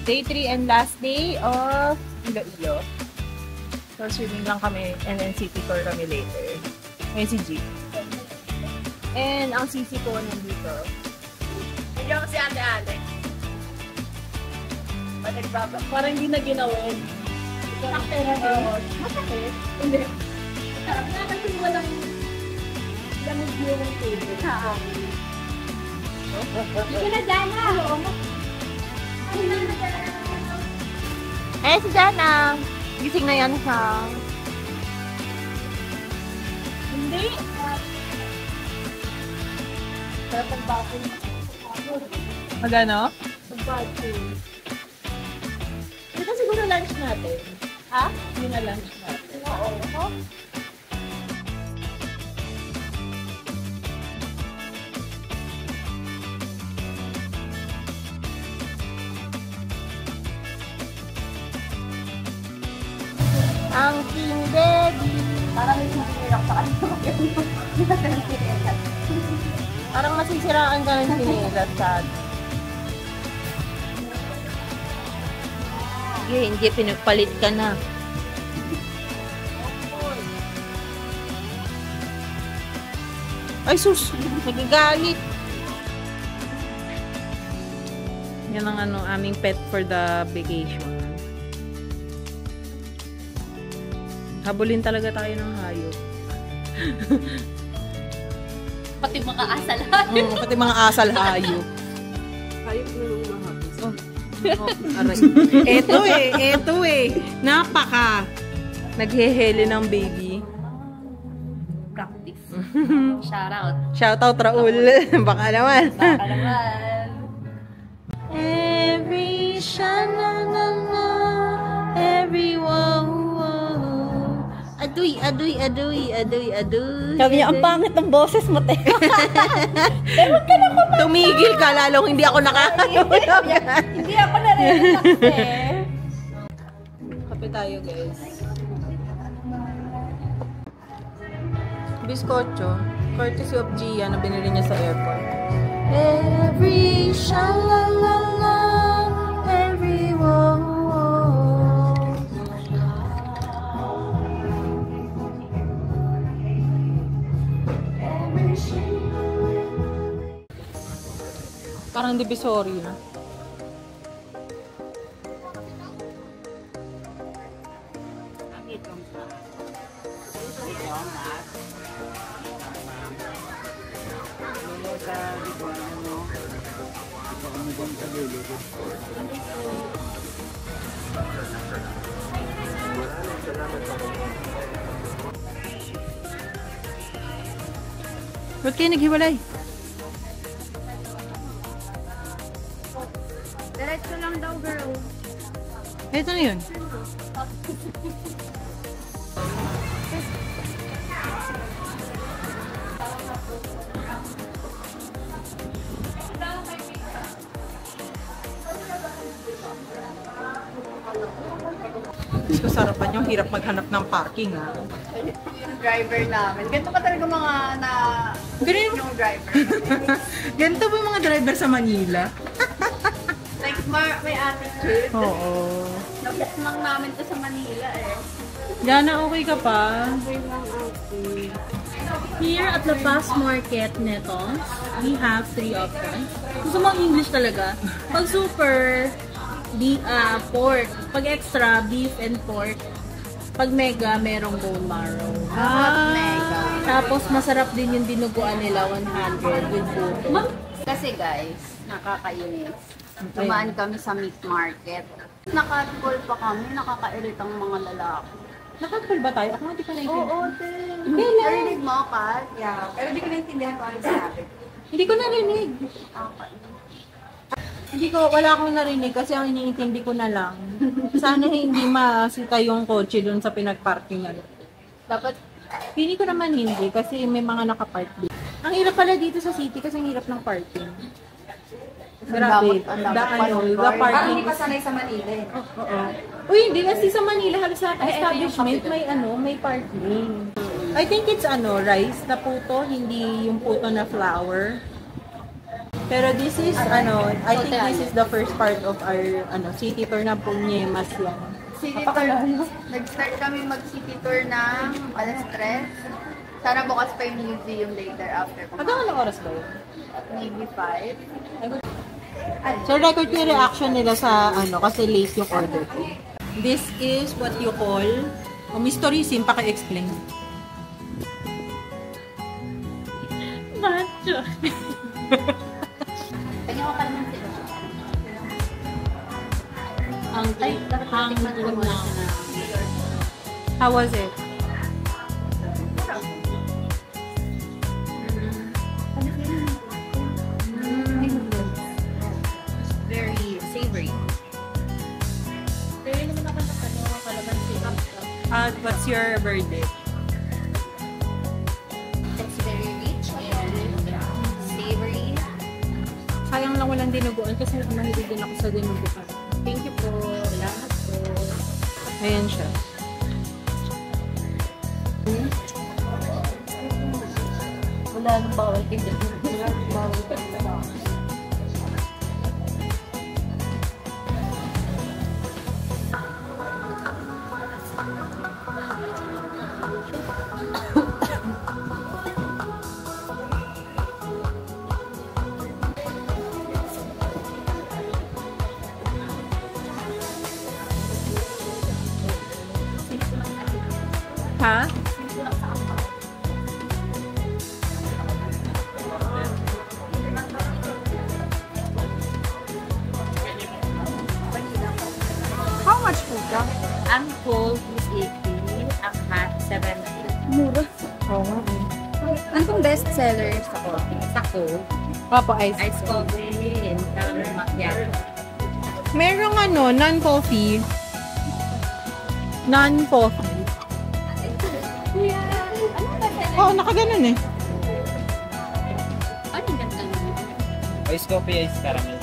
Day 3 and last day of Iloilo. So, swimming lang kami and then city tour kami later. Ngayon si G. And ang sisi ko nandito. Nandiyan ko si Ate Alex. Parang hindi na ginawin. Sakte na din. Masakit? Hindi. Sarap na kasi walang lamig yung tubig. Hindi na Jana. Eh, si Jana. Gising na yan siya. Hindi. Sarap ang bago. Magano? Ang bago. Ito siguro lunch natin. Ha? Hindi na lunch natin. Oo. Ang King Daddy. Parang may sinirang sa kanila. Parang masisiraan ka ng sinilas sa atin. Hindi, pinagpalit ka na. Ay sus, nagagalit. Yan ang aming pet for the vacation. Habulin talaga tayo ng hayop. Pati mga asal hayop. Pati mga asal hayop. Hayop na nung mahapis. Aray. Eto napaka naghehele ng baby. Practice. Shoutout. Shoutout Raul. Baka naman. Every sha-na-na-na, every wow. Aduy. Sabi niya, ang pangit ng boses mo, te. Ewan ka na ko na. Tumigil ka, lalong hindi ako nakakalaw. Hindi ako nare-relax, eh. Kape tayo, guys. Biskotso, courtesy of Gia na binili niya sa airport. Every sha-la-la-la, every wow. Parang divisory na. Ba't kayo naghiwalay? Diretso lang daw, girl. Ito na yun. Sarapan yung hirap maghanap ng parking, ha? Yung driver namin. Ganito pa talaga mga yung driver. Ganito ba yung mga driver sa Manila? Like, may attitude. Oo. Nabukmang namin to sa Manila, eh. Jana, okay ka pa? Here at the Fast Market neto, we have 3 options. Gusto mo English talaga? Pag super, pork. Pag extra, beef and pork. Pag mega, merong bone marrow. Mega. Tapos masarap din yung dinuguan nila, 100 with buto. Kasi guys, nakakainis. Dumaan kami sa meat market. Nakatipol pa kami, nakakairitang mga lalaki. Nakakapal ba tayo? Ako nga di ka naintindihan. Oo, Hindi narinig mo, Kat? Yeah. Pero di ko naintindihan kung ano sabi. Hindi ko narinig. Wala akong narinig kasi ang iniintindi ko na lang. Sana hindi masita yung kotse dun sa pinagparkingan. Dapat, Pili ko naman hindi kasi may mga nakapark dito. Ang hirap pala dito sa city kasi ang hirap ng parking. Grabe. The Parang parking. hindi pa sanay sa Manila eh. Oo. Uy, hindi kasi sa Manila halos sa establishment may parking. I think it's rice na puto, hindi yung puto na flour. Pero this is, I think this is the first part of our, city tour na Punyemas yan. City tour. Nag-start kami mag-city tour ng alas 3. Sana bukas pa yung museum later after. Hanggang anong oras ba yun? Maybe 5. So, record ko yung reaction nila sa, kasi late yung order ko. This is what you call, mystery sim, paki-explain. Macho. Kanya ko pa naman sila. Ang hanggang na. How was it? Very savory. Pero naman ako ng kalamansi. What's your birthday? It's very rich and savory. Sayang lang walang dinuguan kasi mahilig din ako sa dinuguan. Thank you po. Salamat po. Ayan siya. Wala nang bawal kasi. Ha? How much po ka? Ang cold is 80, ang hot 70. Mura. Oo nga Ano pong best seller sa coffee? Sa cold, Papa ice. ice coffee and macchiato. Merong non-coffee. Non-coffee. Kuya, ano ba seller? Oo, nakaganon eh. Ano yung ganda naman? Ice coffee, ice caramel.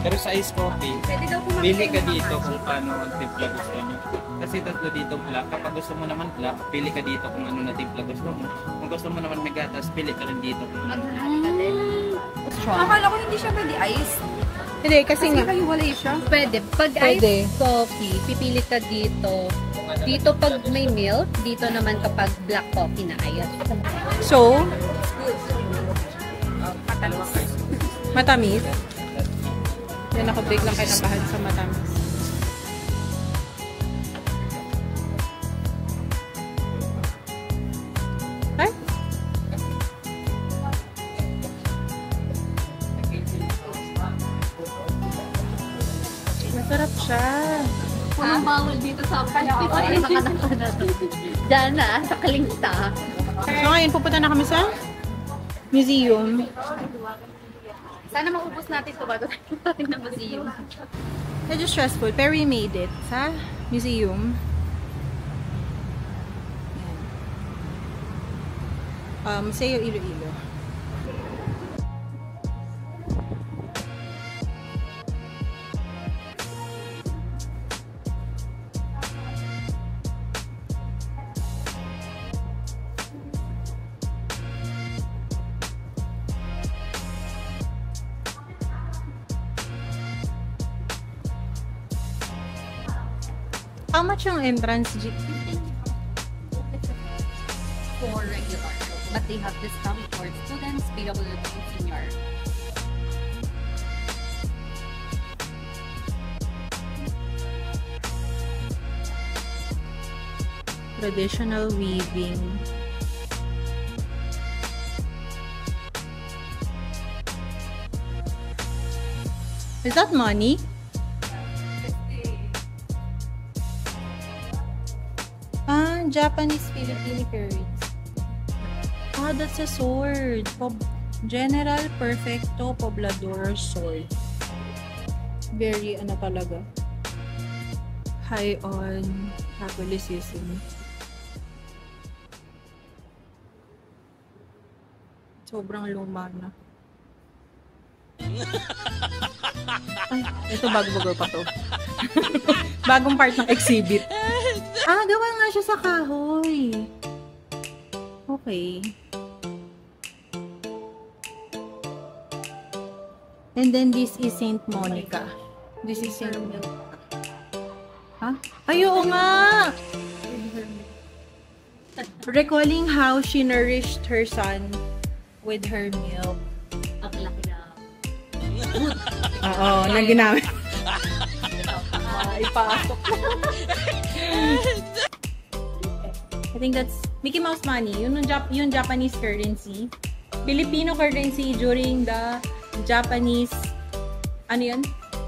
Pero sa ice coffee, Pwede daw po pili ka dito kung paano ang timpla gusto nyo. Kasi tatlo dito black. Kapag gusto mo naman black, pili ka dito kung ano na timpla gusto mo. Kung gusto mo naman may gatas, pili ka rin dito. Mag-hot ka din. Akala ko hindi siya pwede ice. Hindi, kasi Kasi nga. kahiwalay siya. Pwede. Pag Pwede. iced coffee, pipili ka dito. Dito pag may milk, dito naman kapag black coffee na ice. So, matamis. Yan ako biglang kinabahan sa matamis. Ay? Masarap siya. Walang bawal dito sa Pinoy. Diyan na, sa Kalingta. So ngayon, pupunta na kami sa museum. Sana maubos natin ito bago tayo ng museum. Medyo stressful, pero we made it sa museum. Museo Iloilo. How much yung entrance, G? For regular. But they have discount for students, PWD, and senior. Traditional weaving. Is that money? Japanese Philippine curries. That's a sword. General Perfecto Poblador sword. Very, talaga. High on Catholicism. Sobrang luma na. Ay, ito bago pa to. Bagong part ng exhibit. Gawa nga siya sa kahoy. Okay. And then this is Saint Monica. This is Saint Monica. Ha? Ay, oo nga! Recalling how she nourished her son with her milk. Ang laki na. Oo, na ginamit. Ipasok. I think that's Mickey Mouse money. Yun yung Japanese currency. Filipino currency during the Japanese, ano yun?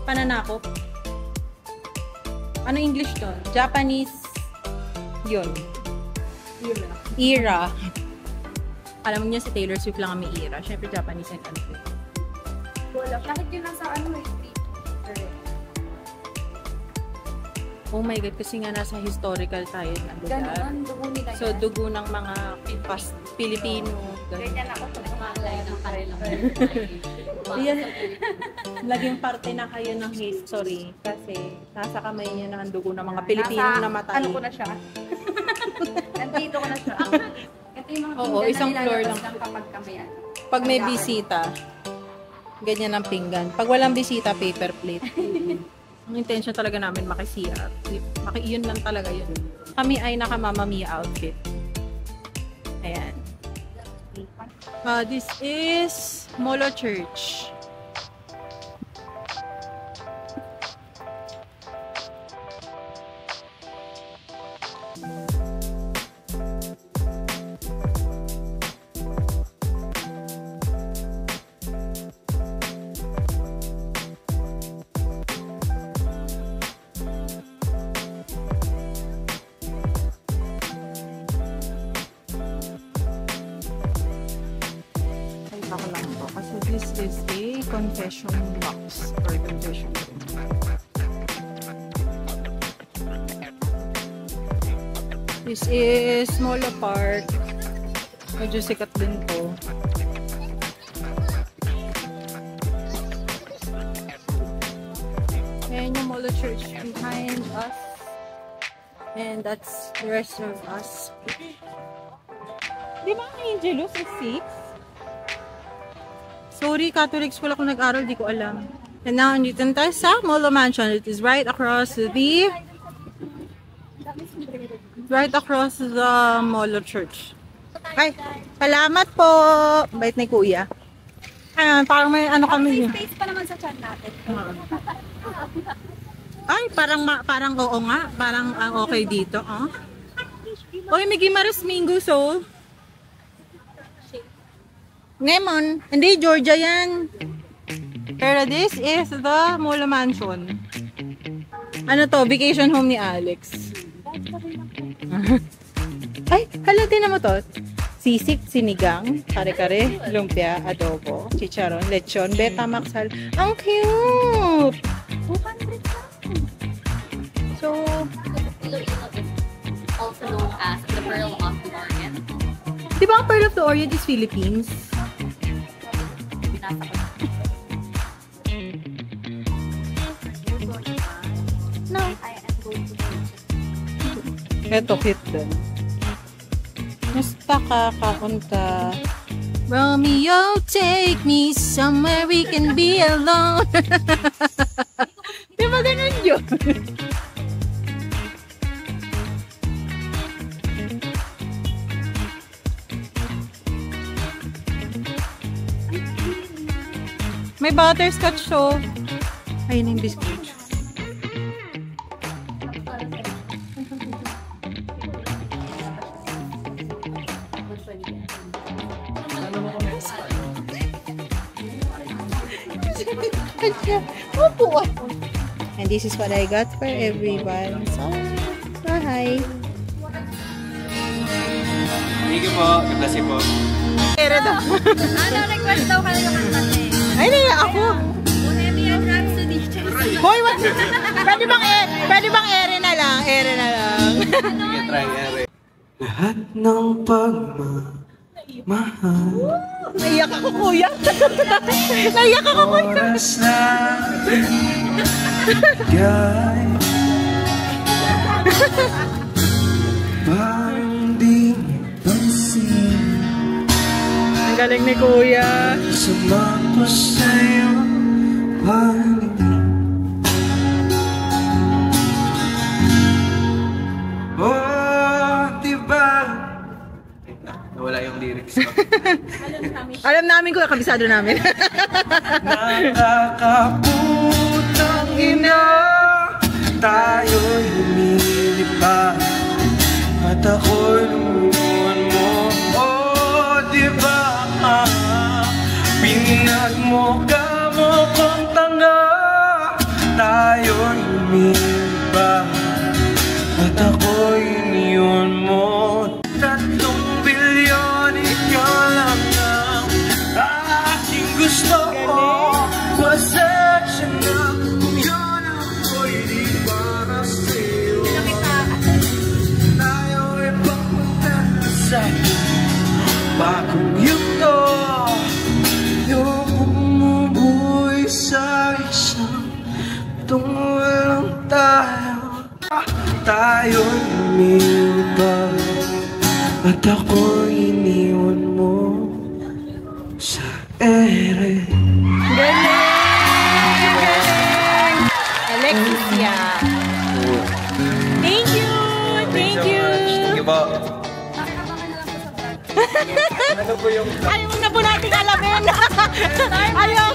Pananakop. Ano English to? Japanese, yun. Era. Alam niyo si Taylor Swift lang ang may era. Siyempre Japanese and ano. Wala. Bakit yun nasa ano eh? Oh my God, kasi nga nasa historical tayo na lugar. Ganon, dugo nila yan. So, dugo ng mga Pilipino. Ganyan ako sa mga layo ng karilang. Yan, laging parte na kayo ng history kasi nasa kamay niya na ang dugo ng mga Pilipinong namatay. Ano ko na siya? Nandito ko na siya. Ito yung mga Oo, pinggan isang na floor nilalabas lang. kapag kami yan. Pag may bisita, ganyan ang pinggan. Pag walang bisita, paper plate. Ang intention talaga namin maki-CR. Yun lang talaga yun. Kami ay naka-Mamma Mia outfit. Ayan. This is Molo Church. Ako lang to. Kasi this is a confession box or confession room. This is Molo Park. Medyo sikat din to. Ayan yung Molo Church behind us. And that's the rest of us. Di ba ang Angelus is 6? Sorry, Catholic school ako nag-aral, di ko alam. And now, andito na tayo sa Molo Mansion. It is right across the Molo Church. Ay, salamat po! Bait ni Kuya. Ayan, parang may ano kami yun. Space pa naman sa chat natin. Ay, parang oo nga. Parang okay dito. Oh. Oy, may Gimares Mingo Soul. Nemon. Hindi, Georgia yan. Pero this is the Molo Mansion. Ano to? Vacation home ni Alex. Ay, halati na mo to. Sisig, sinigang, kare-kare, lumpia, adobo, chicharon, lechon, betamaxal. Ang cute! 200 lang. So, Also known as the Pearl of the Orient. di ba ang Pearl of the Orient is Philippines? Binasa ko. No. I am going to Eto, cute din. Musta ka kapunta? Romeo, take me somewhere we can be alone. Di ba ganun yun? May butterscotch to. Ayun yung biscuit. And this is what I got for everyone. So, hi. Thank you po. God bless you po. Ere daw. Ano, request daw kayo kanta eh. Ay, naya ako. Bohemian Rhapsody. Hoy, what? Pwede bang ere na lang? Ere na lang. Sige, try ere. Lahat ng pagmamahal Naiyak ako, kuya. Naiyak ako, kuya. oras na ibigay parang di pansin Ang galing ni kuya. sumako sa'yo Alam namin ko, kabisado namin. Nakakaputang ina, tayo'y lumilipad at ako'y lumuwan mo. Oh, diba? Pinag mo ka mo kong tanga, tayo'y lumilipad at ako'y iniwan mo. 3 bilyon, ikaw lang ang aking gusto ko. Pasensya na kung yun ako'y di para sa'yo. Tayo'y papunta sa bagong yugto. Yung bumubuhay sa isang tungo lang tayo. Tayo'y lumilipad at ako'y iniwan mo sa ere. Alexis yan. Thank you! Thank you! Thank you po. Ayaw na po natin alamin. Ayaw.